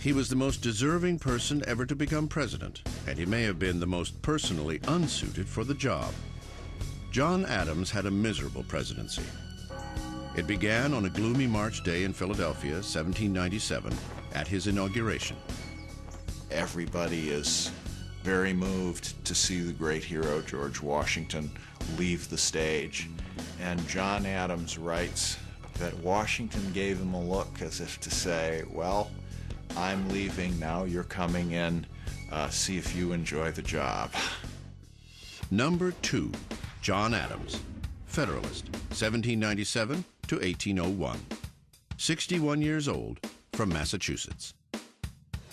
He was the most deserving person ever to become president, and he may have been the most personally unsuited for the job. John Adams had a miserable presidency. It began on a gloomy March day in Philadelphia, 1797, at his inauguration. Everybody is very moved to see the great hero George Washington leave the stage. And John Adams writes that Washington gave him a look as if to say, well, I'm leaving, now you're coming in, see if you enjoy the job. Number 2, John Adams, Federalist, 1797 to 1801. 61 years old, from Massachusetts.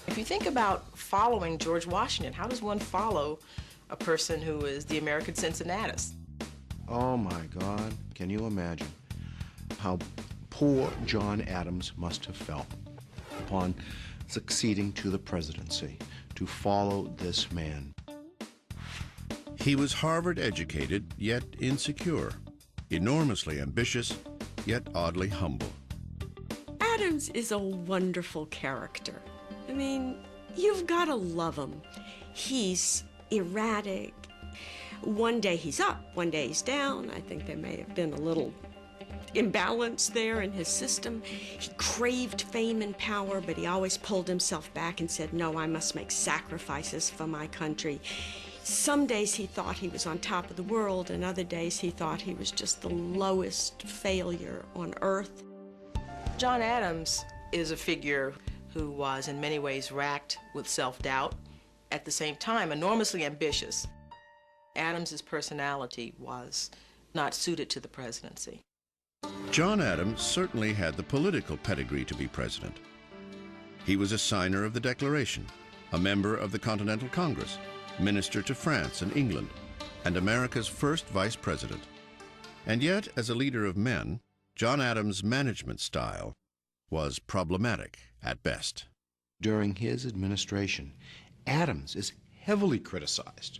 If you think about following George Washington, how does one follow a person who is the American Cincinnatus? Oh my God, can you imagine how poor John Adams must have felt upon succeeding to the presidency, to follow this man? He was Harvard educated, yet insecure, enormously ambitious, yet oddly humble. Adams is a wonderful character. I mean, you've got to love him. He's erratic. One day he's up, one day he's down. I think there may have been a little imbalance there in his system. He craved fame and power, but he always pulled himself back and said, no, I must make sacrifices for my country. Some days he thought he was on top of the world, and other days he thought he was just the lowest failure on earth. John Adams is a figure who was in many ways racked with self-doubt, at the same time enormously ambitious. Adams's personality was not suited to the presidency. John Adams certainly had the political pedigree to be president. He was a signer of the Declaration, a member of the Continental Congress, minister to France and England, and America's first vice president. And yet, as a leader of men, John Adams' management style was problematic at best. During his administration, Adams is heavily criticized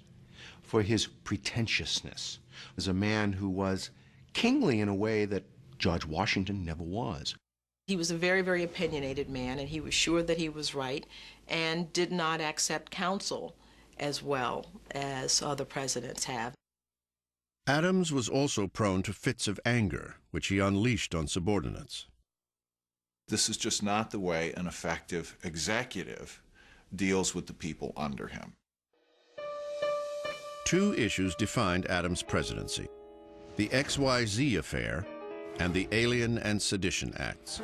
for his pretentiousness as a man who was kingly in a way that George Washington never was. He was a very, very opinionated man, and he was sure that he was right and did not accept counsel as well as other presidents have. Adams was also prone to fits of anger, which he unleashed on subordinates. This is just not the way an effective executive deals with the people under him. 2 issues defined Adams' presidency: the XYZ affair and the Alien and Sedition Acts.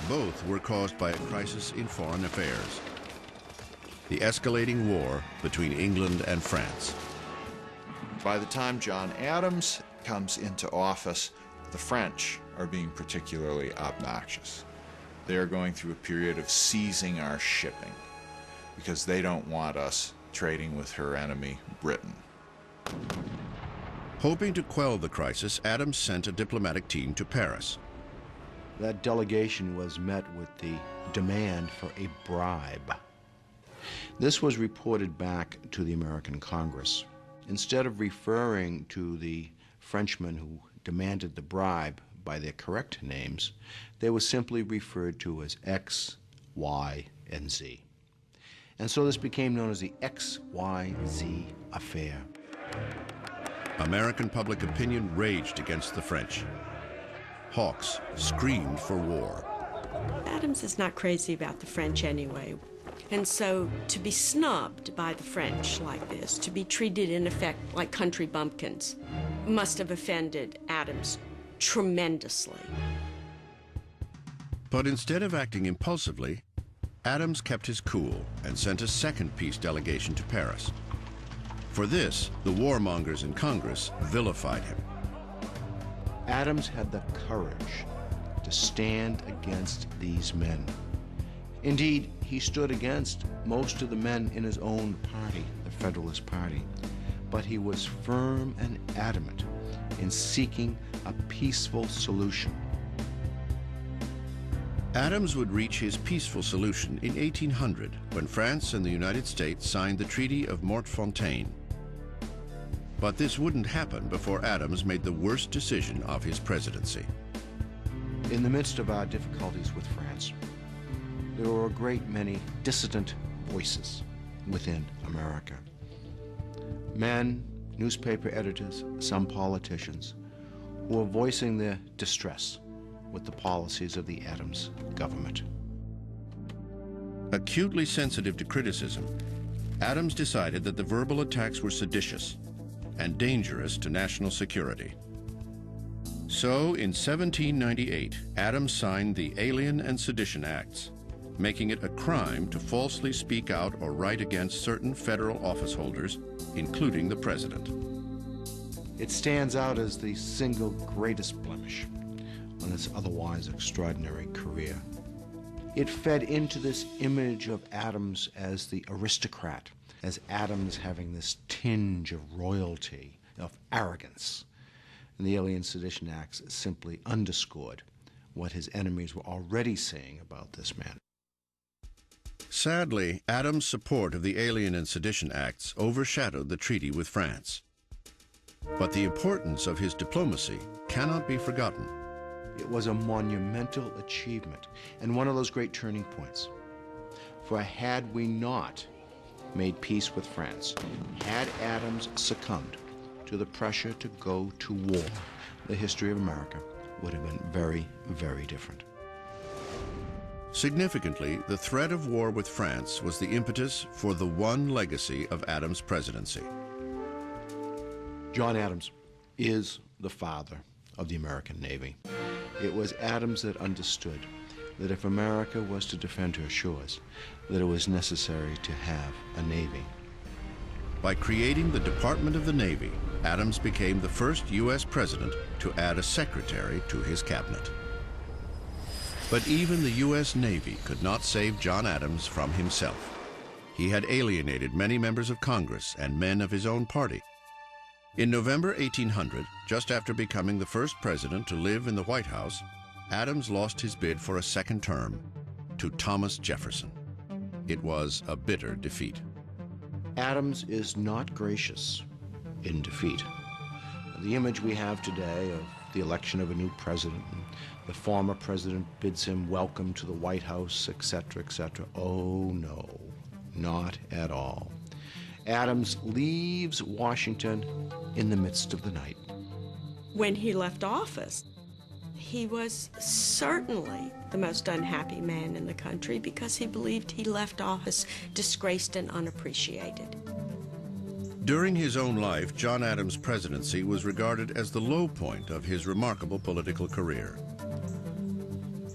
Both were caused by a crisis in foreign affairs: the escalating war between England and France. By the time John Adams comes into office, the French are being particularly obnoxious. They are going through a period of seizing our shipping because they don't want us trading with her enemy, Britain. Hoping to quell the crisis, Adams sent a diplomatic team to Paris. That delegation was met with the demand for a bribe. This was reported back to the American Congress. Instead of referring to the Frenchmen who demanded the bribe by their correct names, they were simply referred to as X, Y, and Z. And so this became known as the XYZ affair. American public opinion raged against the French. Hawks screamed for war. Adams is not crazy about the French anyway. And so to be snubbed by the French like this, to be treated in effect like country bumpkins, must have offended Adams tremendously. But instead of acting impulsively, Adams kept his cool and sent a second peace delegation to Paris. For this, the warmongers in Congress vilified him. Adams had the courage to stand against these men. Indeed, he stood against most of the men in his own party, the Federalist Party. But he was firm and adamant in seeking a peaceful solution. Adams would reach his peaceful solution in 1800 when France and the United States signed the Treaty of Mortefontaine. But this wouldn't happen before Adams made the worst decision of his presidency. In the midst of our difficulties with France, there were a great many dissident voices within America. Men, newspaper editors, some politicians, who were voicing their distress with the policies of the Adams government. Acutely sensitive to criticism, Adams decided that the verbal attacks were seditious and dangerous to national security. So, in 1798, Adams signed the Alien and Sedition Acts, making it a crime to falsely speak out or write against certain federal office holders, including the president. It stands out as the single greatest blemish on his otherwise extraordinary career. It fed into this image of Adams as the aristocrat, as Adams having this tinge of royalty, of arrogance. And the Alien Sedition Acts simply underscored what his enemies were already saying about this man. Sadly, Adams' support of the Alien and Sedition Acts overshadowed the treaty with France. But the importance of his diplomacy cannot be forgotten. It was a monumental achievement and one of those great turning points. For had we not made peace with France, had Adams succumbed to the pressure to go to war, the history of America would have been very, very different. Significantly, the threat of war with France was the impetus for the one legacy of Adams' presidency. John Adams is the father of the American Navy. It was Adams that understood that if America was to defend her shores, that it was necessary to have a Navy. By creating the Department of the Navy, Adams became the first U.S. president to add a secretary to his cabinet. But even the U.S. Navy could not save John Adams from himself. He had alienated many members of Congress and men of his own party. In November 1800, just after becoming the first president to live in the White House, Adams lost his bid for a second term to Thomas Jefferson. It was a bitter defeat. Adams is not gracious in defeat. The image we have today of the election of a new president, and the former president bids him welcome to the White House, etc., etc. Oh no, not at all. Adams leaves Washington in the midst of the night. When he left office, he was certainly the most unhappy man in the country because he believed he left office disgraced and unappreciated. During his own life, John Adams' presidency was regarded as the low point of his remarkable political career.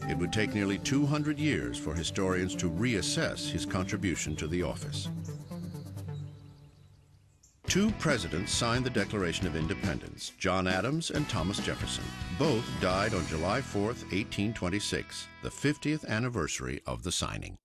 It would take nearly 200 years for historians to reassess his contribution to the office. Two presidents signed the Declaration of Independence, John Adams and Thomas Jefferson. Both died on July 4, 1826, the 50th anniversary of the signing.